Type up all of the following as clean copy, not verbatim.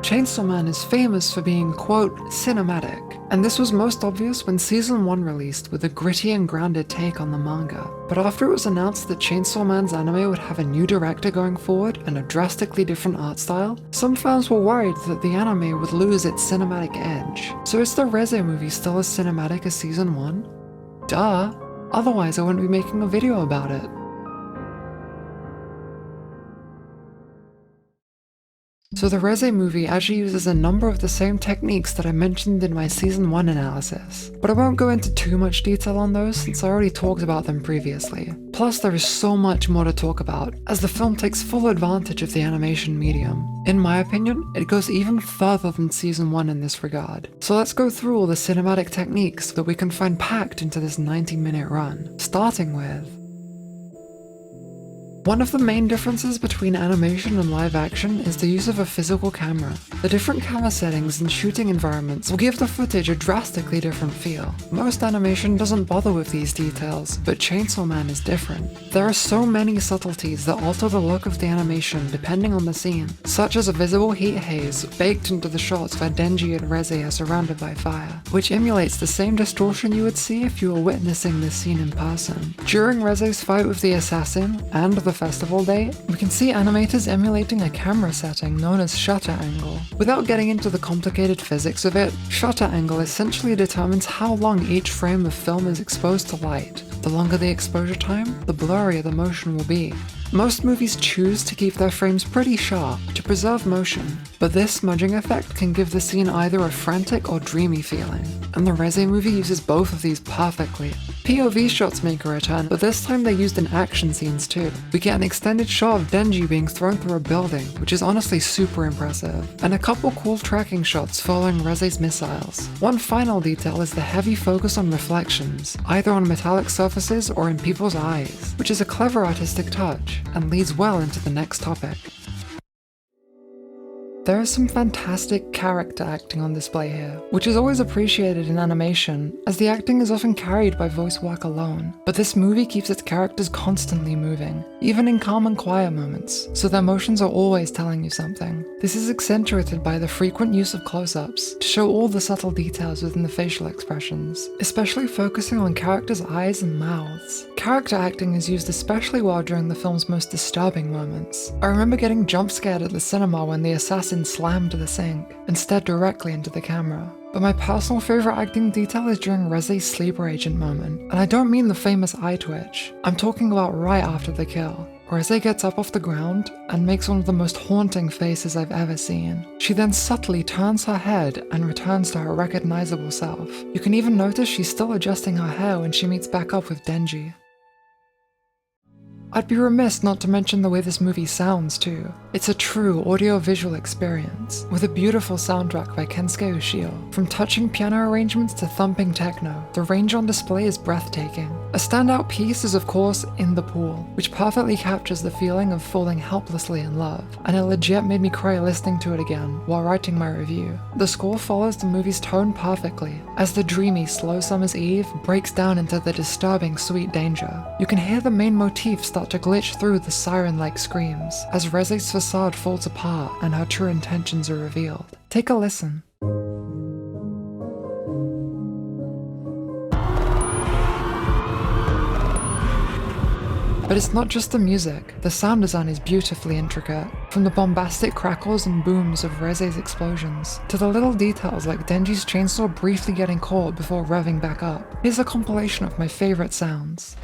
Chainsaw Man is famous for being, quote, cinematic, and this was most obvious when Season 1 released with a gritty and grounded take on the manga. But after it was announced that Chainsaw Man's anime would have a new director going forward and a drastically different art style, some fans were worried that the anime would lose its cinematic edge. So is the Reze movie still as cinematic as Season 1? Duh! Otherwise I wouldn't be making a video about it. So the Reze movie actually uses a number of the same techniques that I mentioned in my Season 1 analysis, but I won't go into too much detail on those since I already talked about them previously. Plus there is so much more to talk about, as the film takes full advantage of the animation medium. In my opinion, it goes even further than Season 1 in this regard. So let's go through all the cinematic techniques that we can find packed into this 90-minute run, starting with one of the main differences between animation and live action is the use of a physical camera. The different camera settings and shooting environments will give the footage a drastically different feel. Most animation doesn't bother with these details, but Chainsaw Man is different. There are so many subtleties that alter the look of the animation depending on the scene, such as a visible heat haze baked into the shots where Denji and Reze are surrounded by fire, which emulates the same distortion you would see if you were witnessing this scene in person. During Reze's fight with the assassin, and the festival day, we can see animators emulating a camera setting known as shutter angle. Without getting into the complicated physics of it, shutter angle essentially determines how long each frame of film is exposed to light. The longer the exposure time, the blurrier the motion will be. Most movies choose to keep their frames pretty sharp to preserve motion, but this smudging effect can give the scene either a frantic or dreamy feeling, and the Reze movie uses both of these perfectly. POV shots make a return, but this time they're used in action scenes too. We get an extended shot of Denji being thrown through a building, which is honestly super impressive, and a couple cool tracking shots following Reze's missiles. One final detail is the heavy focus on reflections, either on metallic surfaces or in people's eyes, which is a clever artistic touch, and leads well into the next topic. There is some fantastic character acting on display here, which is always appreciated in animation, as the acting is often carried by voice work alone, but this movie keeps its characters constantly moving, even in calm and quiet moments, so their motions are always telling you something. This is accentuated by the frequent use of close-ups to show all the subtle details within the facial expressions, especially focusing on characters' eyes and mouths. Character acting is used especially well during the film's most disturbing moments. I remember getting jump scared at the cinema when the assassin slammed the sink, and stared directly into the camera. But my personal favorite acting detail is during Reze's sleeper agent moment, and I don't mean the famous eye twitch. I'm talking about right after the kill. Reze gets up off the ground and makes one of the most haunting faces I've ever seen. She then subtly turns her head and returns to her recognizable self. You can even notice she's still adjusting her hair when she meets back up with Denji. I'd be remiss not to mention the way this movie sounds too. It's a true audio-visual experience, with a beautiful soundtrack by Kensuke Ushio. From touching piano arrangements to thumping techno, the range on display is breathtaking. A standout piece is of course In the Pool, which perfectly captures the feeling of falling helplessly in love, and it legit made me cry listening to it again while writing my review. The score follows the movie's tone perfectly, as the dreamy slow summer's eve breaks down into the disturbing sweet danger. You can hear the main motif start to glitch through the siren-like screams, as Reze's facade falls apart and her true intentions are revealed. Take a listen. But it's not just the music, the sound design is beautifully intricate. From the bombastic crackles and booms of Reze's explosions, to the little details like Denji's chainsaw briefly getting caught before revving back up. Here's a compilation of my favorite sounds.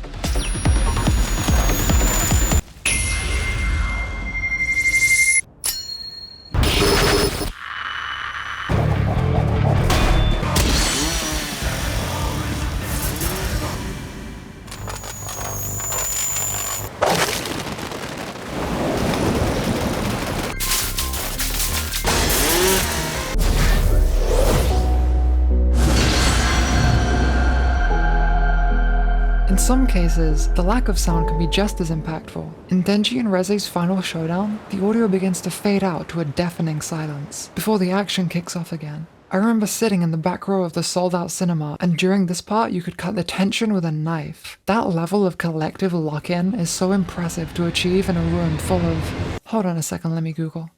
In some cases, the lack of sound can be just as impactful. In Denji and Reze's final showdown, the audio begins to fade out to a deafening silence, before the action kicks off again. I remember sitting in the back row of the sold-out cinema, and during this part you could cut the tension with a knife. That level of collective lock-in is so impressive to achieve in a room full of... Hold on a second, let me Google.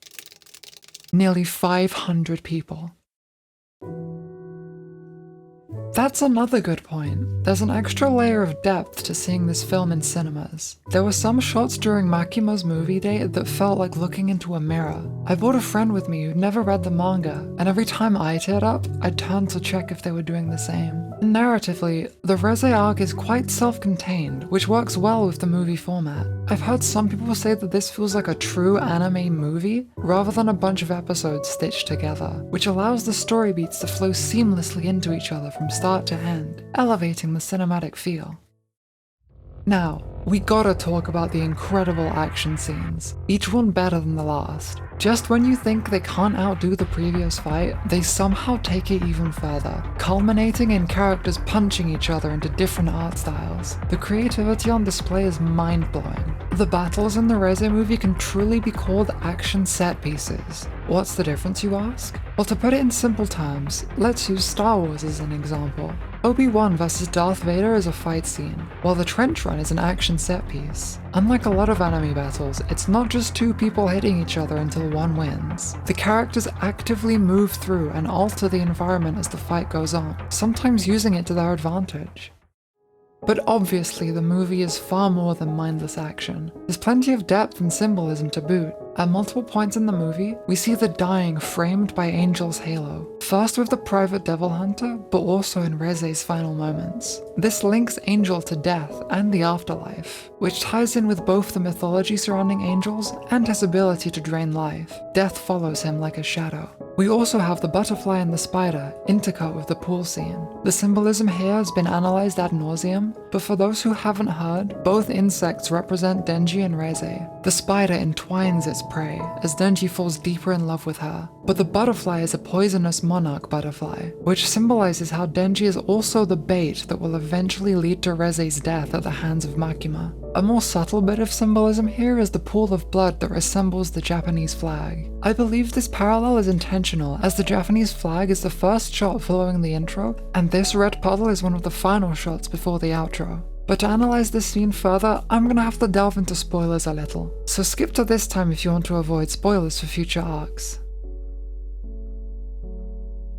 nearly 500 people. That's another good point. There's an extra layer of depth to seeing this film in cinemas. There were some shots during Makima's movie date that felt like looking into a mirror. I brought a friend with me who'd never read the manga, and every time I teared up, I'd turn to check if they were doing the same. Narratively, the Reze arc is quite self-contained, which works well with the movie format. I've heard some people say that this feels like a true anime movie, rather than a bunch of episodes stitched together, which allows the story beats to flow seamlessly into each other from start to end, elevating the cinematic feel. Now, we gotta talk about the incredible action scenes, each one better than the last. Just when you think they can't outdo the previous fight, they somehow take it even further, culminating in characters punching each other into different art styles. The creativity on display is mind-blowing. The battles in the Reze movie can truly be called action set pieces. What's the difference, you ask? Well, to put it in simple terms, let's use Star Wars as an example. Obi-Wan vs Darth Vader is a fight scene, while the trench run is an action set piece. Unlike a lot of anime battles, it's not just two people hitting each other until one wins. The characters actively move through and alter the environment as the fight goes on, sometimes using it to their advantage. But obviously, the movie is far more than mindless action. There's plenty of depth and symbolism to boot. At multiple points in the movie, we see the dying framed by Angel's halo, first with the private devil hunter, but also in Reze's final moments. This links Angel to death and the afterlife, which ties in with both the mythology surrounding angels and his ability to drain life. Death follows him like a shadow. We also have the butterfly and the spider, intercut with the pool scene. The symbolism here has been analysed ad nauseum, but for those who haven't heard, both insects represent Denji and Reze. The spider entwines its prey, as Denji falls deeper in love with her, but the butterfly is a poisonous monarch butterfly, which symbolises how Denji is also the bait that will eventually lead to Reze's death at the hands of Makima. A more subtle bit of symbolism here is the pool of blood that resembles the Japanese flag. I believe this parallel is intentional, as the Japanese flag is the first shot following the intro, and this red puddle is one of the final shots before the outro. But to analyse this scene further, I'm gonna have to delve into spoilers a little, so skip to this time if you want to avoid spoilers for future arcs.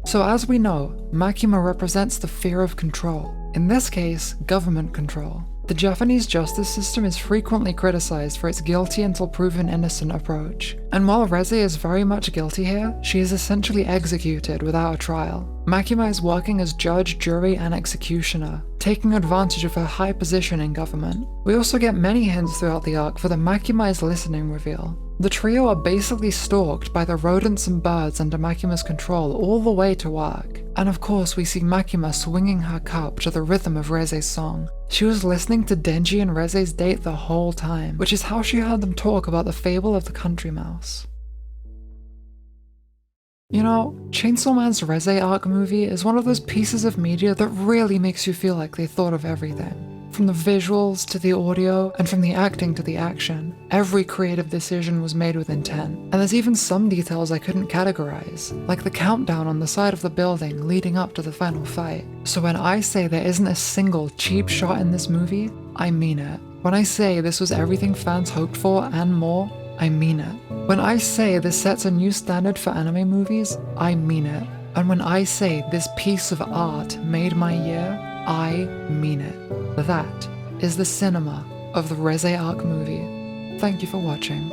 So as we know, Makima represents the fear of control, in this case, government control. The Japanese justice system is frequently criticized for its guilty until proven innocent approach. And while Reze is very much guilty here, she is essentially executed without a trial. Makima is working as judge, jury, and executioner, taking advantage of her high position in government. We also get many hints throughout the arc for the Makima is listening reveal. The trio are basically stalked by the rodents and birds under Makima's control all the way to work. And of course we see Makima swinging her cup to the rhythm of Reze's song. She was listening to Denji and Reze's date the whole time, which is how she heard them talk about the fable of the country mouse. You know, Chainsaw Man's Reze Arc Movie is one of those pieces of media that really makes you feel like they thought of everything. From the visuals to the audio, and from the acting to the action, every creative decision was made with intent. And there's even some details I couldn't categorize, like the countdown on the side of the building leading up to the final fight. So when I say there isn't a single cheap shot in this movie, I mean it. When I say this was everything fans hoped for and more, I mean it. When I say this sets a new standard for anime movies, I mean it. And when I say this piece of art made my year, I mean it. That is the cinema of the Reze Arc Movie. Thank you for watching.